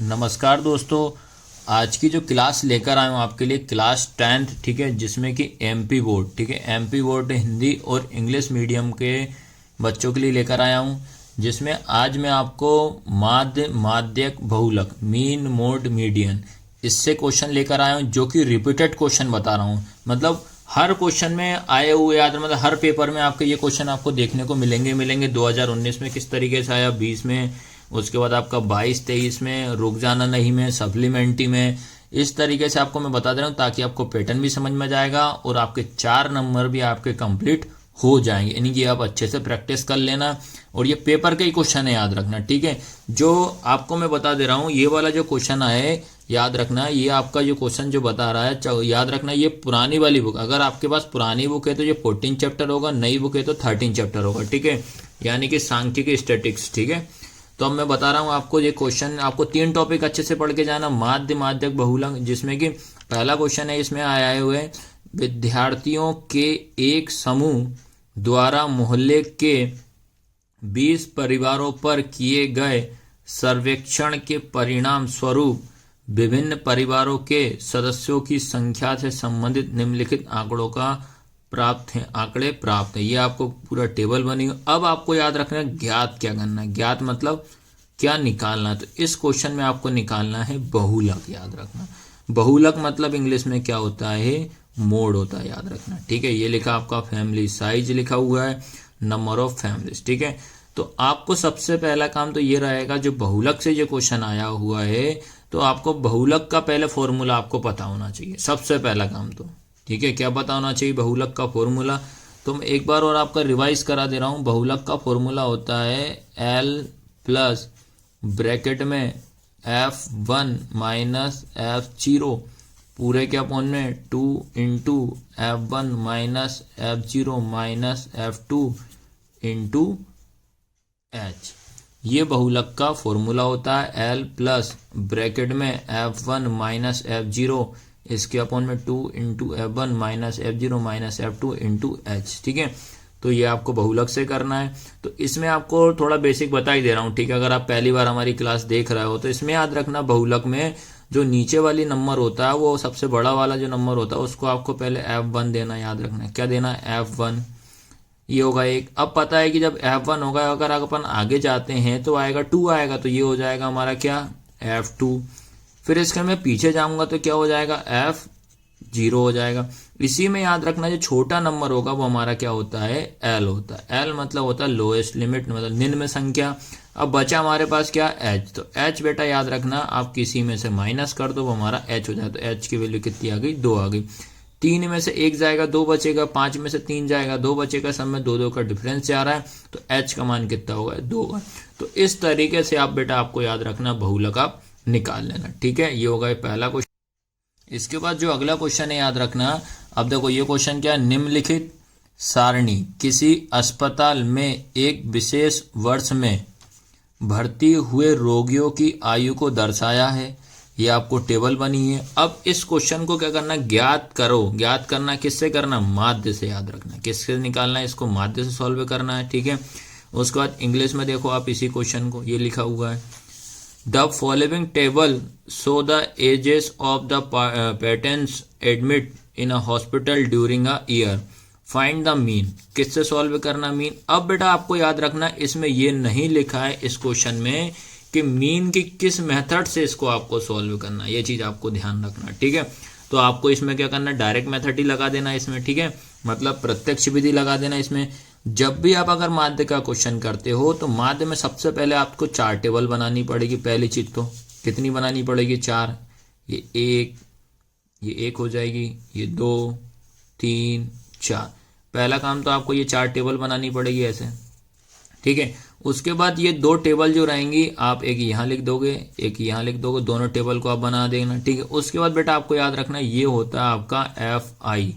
नमस्कार दोस्तों। आज की जो क्लास लेकर आया हूँ आपके लिए क्लास 10th, ठीक है, जिसमें कि एमपी बोर्ड, ठीक है, एमपी बोर्ड हिंदी और इंग्लिश मीडियम के बच्चों के लिए लेकर आया हूँ। जिसमें आज मैं आपको माध्य, माध्यक, बहुलक, मीन, मोड, मीडियन, इससे क्वेश्चन लेकर आया हूँ, जो कि रिपीटेड क्वेश्चन बता रहा हूँ। मतलब हर क्वेश्चन में आए हुए याद, मतलब हर पेपर में आपके ये क्वेश्चन आपको देखने को मिलेंगे। 2019 में किस तरीके से आया, 20 में, उसके बाद आपका 22-23 में, रुक जाना नहीं में, सप्लीमेंट्री में, इस तरीके से आपको मैं बता दे रहा हूँ ताकि आपको पैटर्न भी समझ में जाएगा और आपके 4 नंबर भी आपके कंप्लीट हो जाएंगे। यानी कि आप अच्छे से प्रैक्टिस कर लेना। और ये पेपर के ही क्वेश्चन है, याद रखना, ठीक है। जो आपको मैं बता दे रहा हूँ, ये वाला जो क्वेश्चन आए, याद रखना, ये आपका जो क्वेश्चन जो बता रहा है, याद रखना, ये पुरानी वाली बुक, अगर आपके पास पुरानी बुक है तो ये 14 चैप्टर होगा, नई बुक है तो 13 चैप्टर होगा, ठीक है, यानी कि सांख्यिकी, स्टैटिक्स, ठीक है। तो अब मैं बता रहा हूँ आपको ये क्वेश्चन, आपको 3 टॉपिक अच्छे से पढ़ के जाना, माध्य, माध्यक, बहुलक, जिसमें कि पहला क्वेश्चन है, इसमें आए हुए विद्यार्थियों के एक समूह द्वारा मोहल्ले के 20 परिवारों पर किए गए सर्वेक्षण के परिणाम स्वरूप विभिन्न परिवारों के सदस्यों की संख्या से संबंधित निम्नलिखित आंकड़ों का आंकड़े प्राप्त है। ये आपको पूरा टेबल बनेगा। अब आपको याद रखना है ज्ञात क्या करना है। ज्ञात मतलब क्या निकालना है। तो इस क्वेश्चन में आपको निकालना है बहुलक, याद रखना। बहुलक मतलब इंग्लिश में क्या होता है, मोड होता है, याद रखना, ठीक है। ये लिखा आपका फैमिली साइज लिखा हुआ है, नंबर ऑफ फैमिलीज, ठीक है। तो आपको सबसे पहला काम तो ये रहेगा, जो बहुलक से जो क्वेश्चन आया हुआ है, तो आपको बहुलक का पहले फॉर्मूला आपको पता होना चाहिए, सबसे पहला काम तो, ठीक है। क्या पता होना चाहिए, बहुलक का फॉर्मूला। तो मैं एक बार और आपका रिवाइज करा दे रहा हूं। बहुलक का फॉर्मूला होता है L प्लस ब्रैकेट में F1 माइनस F0 पूरे के अपॉन में 2 into F1 minus F0 minus F2 into H। ये बहुलक का फॉर्मूला होता है। L प्लस ब्रैकेट में F1 माइनस F0 इसके अपॉन में 2 into F1 minus F0 minus F2 into H, ठीक है। तो ये आपको बहुलक से करना है। तो इसमें आपको थोड़ा बेसिक बता ही दे रहा हूँ, ठीक है। अगर आप पहली बार हमारी क्लास देख रहे हो तो इसमें याद रखना, बहुलक में जो नीचे वाली नंबर होता है, वो सबसे बड़ा वाला जो नंबर होता है, उसको आपको पहले F1 देना, याद रखना। क्या देना, F1, ये होगा एक। अब पता है कि जब F1 होगा, अगर अपन आगे जाते हैं तो आएगा 2 आएगा, तो ये हो जाएगा हमारा क्या, F2। फिर इसके मैं पीछे जाऊंगा तो क्या हो जाएगा, F0 हो जाएगा। इसी में याद रखना, जो छोटा नंबर होगा वो हमारा क्या होता है, L होता है। L मतलब होता है लोएस्ट लिमिट, मतलब निम्न संख्या। अब बचा हमारे पास क्या, H। तो H बेटा याद रखना, आप किसी में से माइनस कर दो, वो हमारा H हो जाए। तो H की वैल्यू कितनी आ गई, 2 आ गई। 3 में से 1 जाएगा, 2 बचेगा। 5 में से 3 जाएगा, 2 बचेगा। सब में 2-2 का डिफरेंस जा रहा है, तो H का मान कितना होगा, 2 का। तो इस तरीके से आप बेटा आपको याद रखना, बहुलक आप निकाल लेना, ठीक है। ये होगा पहला क्वेश्चन। इसके बाद जो अगला क्वेश्चन है, याद रखना। अब देखो ये क्वेश्चन क्या है, निम्नलिखित सारणी किसी अस्पताल में एक विशेष वर्ष में भर्ती हुए रोगियों की आयु को दर्शाया है। ये आपको टेबल बनी है। अब इस क्वेश्चन को क्या करना, ज्ञात करो। ज्ञात करना किससे करना, माध्य से, याद रखना। किससे निकालना है, इसको माध्य से सॉल्व करना है, ठीक है। उसके बाद इंग्लिश में देखो आप इसी क्वेश्चन को, ये लिखा हुआ है, the following table show the ages of the patients admit in a hospital during a year, find the mean. किससे सॉल्व करना, मीन। अब बेटा आपको याद रखना, इसमें ये नहीं लिखा है इस क्वेश्चन में कि मीन की किस मेथड से इसको आपको सॉल्व करना, ये चीज आपको ध्यान रखना, ठीक है। तो आपको इसमें क्या करना, डायरेक्ट मेथड ही लगा देना इसमें, ठीक है, मतलब प्रत्यक्ष विधि लगा देना इसमें। जब भी आप अगर माध्य का क्वेश्चन करते हो तो माध्य में सबसे पहले आपको 4 टेबल बनानी पड़ेगी। पहली चीज तो कितनी बनानी पड़ेगी, 4। ये 1 हो जाएगी, ये 2, 3, 4। पहला काम तो आपको ये 4 टेबल बनानी पड़ेगी ऐसे, ठीक है। उसके बाद ये 2 टेबल जो रहेंगी, आप एक यहाँ लिख दोगे, एक यहाँ लिख दोगे, दोनों टेबल को आप बना देना, ठीक है। उसके बाद बेटा आपको याद रखना, ये होता है आपका FI,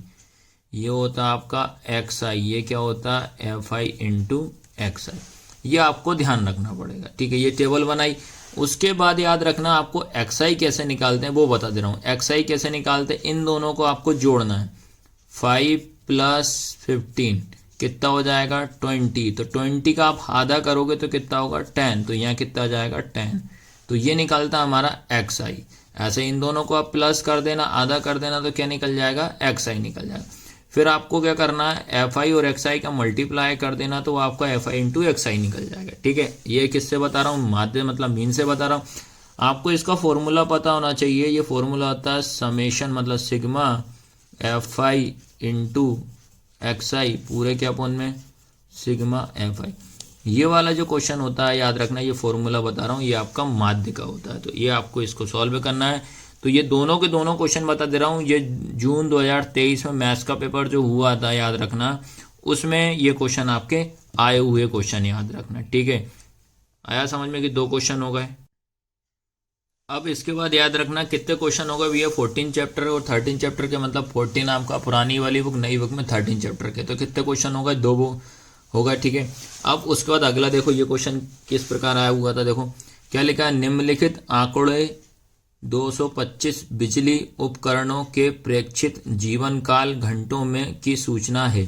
ये होता है आपका XI, ये क्या होता है FI इंटू XI। ये आपको ध्यान रखना पड़ेगा, ठीक है। ये टेबल बनाई। उसके बाद याद रखना, आपको XI कैसे निकालते हैं वो बता दे रहा हूँ। XI कैसे निकालते हैं, इन दोनों को आपको जोड़ना है। 5 प्लस 15 कितना हो जाएगा, 20। तो 20 का आप आधा करोगे तो कितना होगा, 10। तो यहाँ कितना आ जाएगा, 10। तो ये निकलता हमारा XI। ऐसे इन दोनों को आप प्लस कर देना, आधा कर देना, तो क्या निकल जाएगा, XI निकल जाएगा। फिर आपको क्या करना है, FI और XI का मल्टीप्लाई कर देना, तो आपका FI इंटू XI निकल जाएगा। ठीक है, ये किससे बता रहा हूँ, माध्य मतलब मीन से बता रहा हूँ। आपको इसका फॉर्मूला पता होना चाहिए। ये फॉर्मूला होता है समेशन मतलब सिग्मा FI इंटू XI पूरे के अपन में सिग्मा FI। ये वाला जो क्वेश्चन होता है याद रखना, ये फॉर्मूला बता रहा हूँ, ये आपका माध्य का होता है। तो ये आपको इसको सॉल्व करना है। तो ये दोनों के दोनों क्वेश्चन बता दे रहा हूँ। ये जून 2023 में मैथ्स का पेपर जो हुआ था याद रखना, उसमें ये क्वेश्चन आपके आए हुए क्वेश्चन याद रखना। ठीक है, आया समझ में कि 2 क्वेश्चन हो गए। अब इसके बाद याद रखना कितने क्वेश्चन हो गए भैया, 14 चैप्टर और 13 चैप्टर के, मतलब 14 आपका पुरानी वाली बुक, नई बुक में 13 चैप्टर के। तो कितने क्वेश्चन हो गए, 2 हो गए। ठीक है, अब उसके बाद अगला देखो, ये क्वेश्चन किस प्रकार आया हुआ था। देखो क्या लिखा है, निम्नलिखित आंकड़े 225 बिजली उपकरणों के प्रेक्षित जीवन काल घंटों में की सूचना है।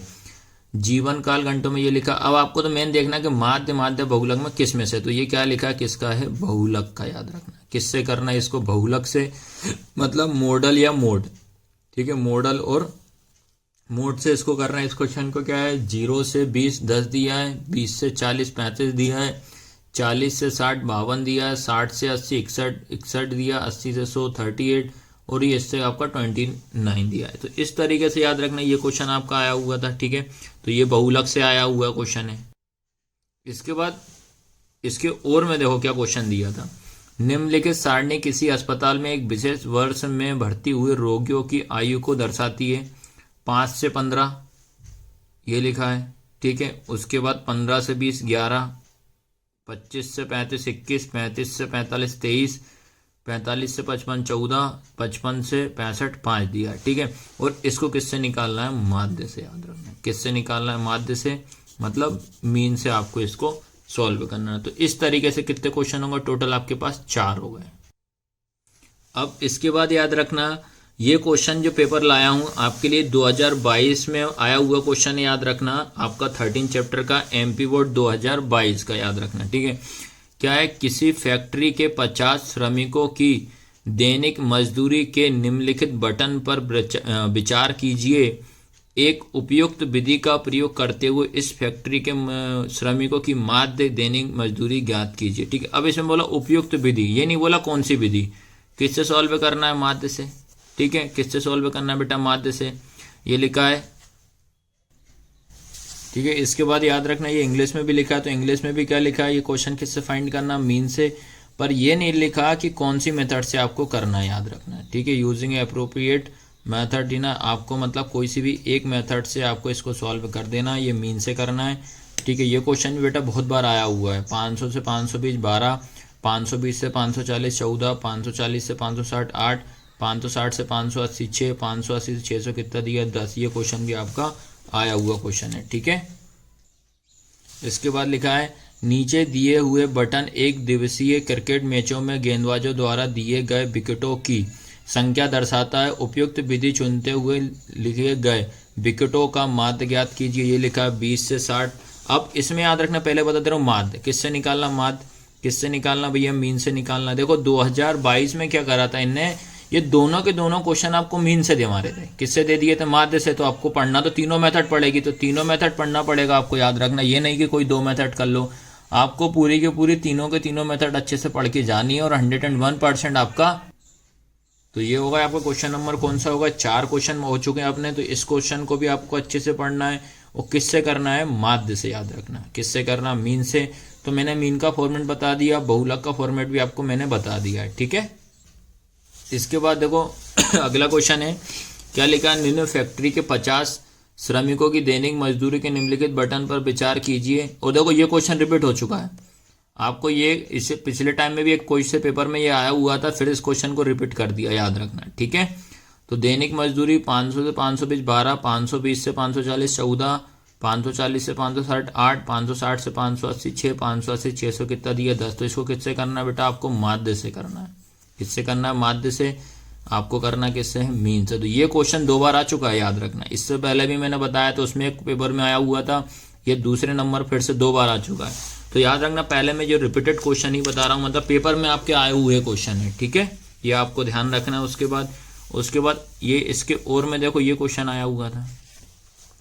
जीवन काल घंटों में ये लिखा। अब आपको तो मेन देखना कि माध्य माध्य बहुलक में किस में से, तो ये क्या लिखा है, किसका है, बहुलक का। याद रखना किससे करना है इसको, बहुलक से, मतलब मॉडल या मोड। ठीक है, मॉडल और मोड से इसको करना है। इस क्वेश्चन को क्या है, 0 से 20 10 दिया है, 20 से 40 35 दिया है, 40 से 60 52 दिया है, 60 से 80 61 दिया, 80 से 100 38, और ये इससे आपका 29 दिया है। तो इस तरीके से याद रखना ये क्वेश्चन आपका आया हुआ था। ठीक है, तो ये बहुलक से आया हुआ क्वेश्चन है। इसके बाद इसके और में देखो क्या क्वेश्चन दिया था, निम्नलिखित सारणी किसी अस्पताल में एक विशेष वर्ष में भर्ती हुए रोगियों की आयु को दर्शाती है। 5 से 15 ये लिखा है। ठीक है, उसके बाद 15 से 20 11, 25 से 35 21, 35 से 45 23, 45 से 55 14, 55 से 65 5 दिया है। ठीक है, और इसको किससे निकालना है, माध्य से। याद रखना किससे निकालना है, माध्य से, मतलब मीन से आपको इसको सॉल्व करना है। तो इस तरीके से कितने क्वेश्चन होंगे, टोटल आपके पास 4 हो गए। अब इसके बाद याद रखना ये क्वेश्चन जो पेपर लाया हूं आपके लिए 2022 में आया हुआ क्वेश्चन, याद रखना आपका 13 चैप्टर का MP बोर्ड 2022 का, याद रखना। ठीक है, क्या है, किसी फैक्ट्री के 50 श्रमिकों की दैनिक मजदूरी के निम्नलिखित बटन पर विचार कीजिए। एक उपयुक्त विधि का प्रयोग करते हुए इस फैक्ट्री के श्रमिकों की माध्य दैनिक मजदूरी ज्ञात कीजिए। ठीक है, अब इसमें बोला उपयुक्त विधि, ये नहीं बोला कौन सी विधि, किससे सॉल्व करना है, माध्य से। ठीक है, किससे सॉल्व करना है बेटा, माध्य से, ये लिखा है। ठीक है, इसके बाद याद रखना ये इंग्लिश में भी लिखा है, तो इंग्लिश में भी क्या लिखा है, ये क्वेश्चन किससे फाइंड करना, मीन से, पर ये नहीं लिखा कि कौन सी मेथड से आपको करना है, याद रखना है। ठीक है, यूजिंग अप्रोप्रिएट मेथड, ना आपको मतलब कोई सी भी एक मेथड से आपको इसको सॉल्व कर देना, ये मीन से करना है। ठीक है, ये क्वेश्चन भी बेटा बहुत बार आया हुआ है। 500 से 520 12, 520 से 540 14, 540 से 560 8, 560 से 580 6, 580 से 600 कितना दिया 10। ये क्वेश्चन भी आपका आया हुआ क्वेश्चन है। ठीक है, इसके बाद लिखा है नीचे दिए हुए बटन एक दिवसीय क्रिकेट मैचों में गेंदबाजों द्वारा दिए गए विकेटों की संख्या दर्शाता है। उपयुक्त विधि चुनते हुए लिखे गए विकेटों का माध्य ज्ञात कीजिए। ये लिखा है 20 से 60। अब इसमें याद रखना, पहले बता दे रहा हूँ माध्य किससे निकालना, माध्य किससे निकालना भैया, मीन से निकालना। देखो 2022 में क्या करा था इनने, ये दोनों के दोनों क्वेश्चन आपको मीन से दे मारे थे। किससे दे दिए थे, माध्य से। तो आपको पढ़ना तो तीनों मेथड पड़ेगी, तो तीनों मेथड पढ़ना पड़ेगा आपको, याद रखना। ये नहीं कि कोई 2 मेथड कर लो, आपको पूरी की पूरी तीनों के तीनों मेथड अच्छे से पढ़ के जानी है, और 101% आपका। तो ये होगा आपका क्वेश्चन नंबर कौन सा होगा, 4 क्वेश्चन हो चुके हैं अपने। तो इस क्वेश्चन को भी आपको अच्छे से पढ़ना है, और किससे करना है, माध्य से। याद रखना किससे करना, मीन से। तो मैंने मीन का फॉर्मेट बता दिया, बहुलक का फॉर्मेट भी आपको मैंने बता दिया है। ठीक है, इसके बाद देखो अगला क्वेश्चन है, क्या लिखा है, निम्न फैक्ट्री के 50 श्रमिकों की दैनिक मजदूरी के निम्नलिखित बटन पर विचार कीजिए। और देखो ये क्वेश्चन रिपीट हो चुका है आपको, ये इससे पिछले टाइम में भी एक क्वेश्चन पेपर में ये आया हुआ था, फिर इस क्वेश्चन को रिपीट कर दिया, याद रखना। ठीक है, तो दैनिक मजदूरी 500 से 520 12, 520 से 540 14, 540 से 560 8, 560 से 580 6, 580 600 कितना दिया 10। तो इसको किससे करना है बेटा, आपको माध्य से करना है। किससे करना है, माध्य से। आपको करना किससे है, मीन से। तो ये क्वेश्चन 2 बार आ चुका है, याद रखना। इससे पहले भी मैंने बताया तो उसमें एक पेपर में आया हुआ था, ये दूसरे नंबर फिर से 2 बार आ चुका है। तो याद रखना पहले मैं जो रिपीटेड क्वेश्चन ही बता रहा हूँ, मतलब पेपर में आपके आए हुए क्वेश्चन है, ठीक है, ये आपको ध्यान रखना है। उसके बाद ये इसके और में देखो ये क्वेश्चन आया हुआ था,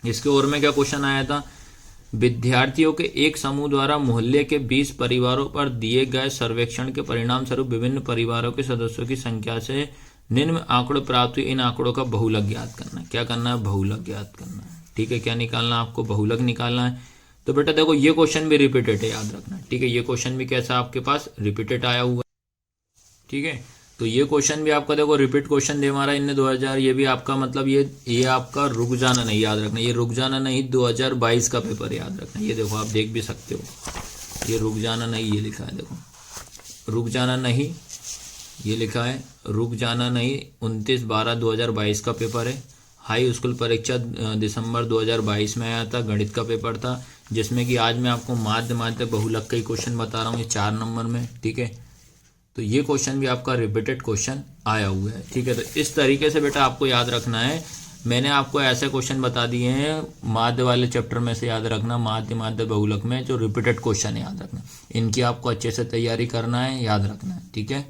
इसके और में क्या क्वेश्चन आया था, विद्यार्थियों के एक समूह द्वारा मोहल्ले के 20 परिवारों पर दिए गए सर्वेक्षण के परिणाम स्वरूप विभिन्न परिवारों के सदस्यों की संख्या से निम्न आंकड़े प्राप्त हुए, इन आंकड़ों का बहुलक ज्ञात करना है। क्या करना है, बहुलक ज्ञात करना है, ठीक है। क्या निकालना है आपको, बहुलक निकालना है। तो बेटा देखो ये क्वेश्चन भी रिपीटेड है, याद रखना, ठीक है, ये क्वेश्चन भी कैसा आपके पास रिपीटेड आया हुआ है, ठीक है। तो ये क्वेश्चन भी आपका देखो रिपीट क्वेश्चन दे मारा इनने 2000, ये भी आपका मतलब ये आपका रुक जाना नहीं, याद रखना, ये रुक जाना नहीं 2022 का पेपर, याद रखना। ये देखो आप देख भी सकते हो, ये रुक जाना नहीं ये लिखा है, देखो रुक जाना नहीं ये लिखा है, रुक जाना नहीं 29/12/2022 का पेपर है। हाई स्कूल परीक्षा दिसंबर 2022 में आया था, गणित का पेपर था, जिसमें कि आज मैं आपको माध्य बहुलक का ही क्वेश्चन बता रहा हूँ, ये 4 नंबर में, ठीक है। तो ये क्वेश्चन भी आपका रिपीटेड क्वेश्चन आया हुआ है, ठीक है। तो इस तरीके से बेटा आपको याद रखना है, मैंने आपको ऐसे क्वेश्चन बता दिए हैं माध्य वाले चैप्टर में से, याद रखना माध्य बहुलक में जो रिपीटेड क्वेश्चन है, याद रखना, इनकी आपको अच्छे से तैयारी करना है, याद रखना है, ठीक है।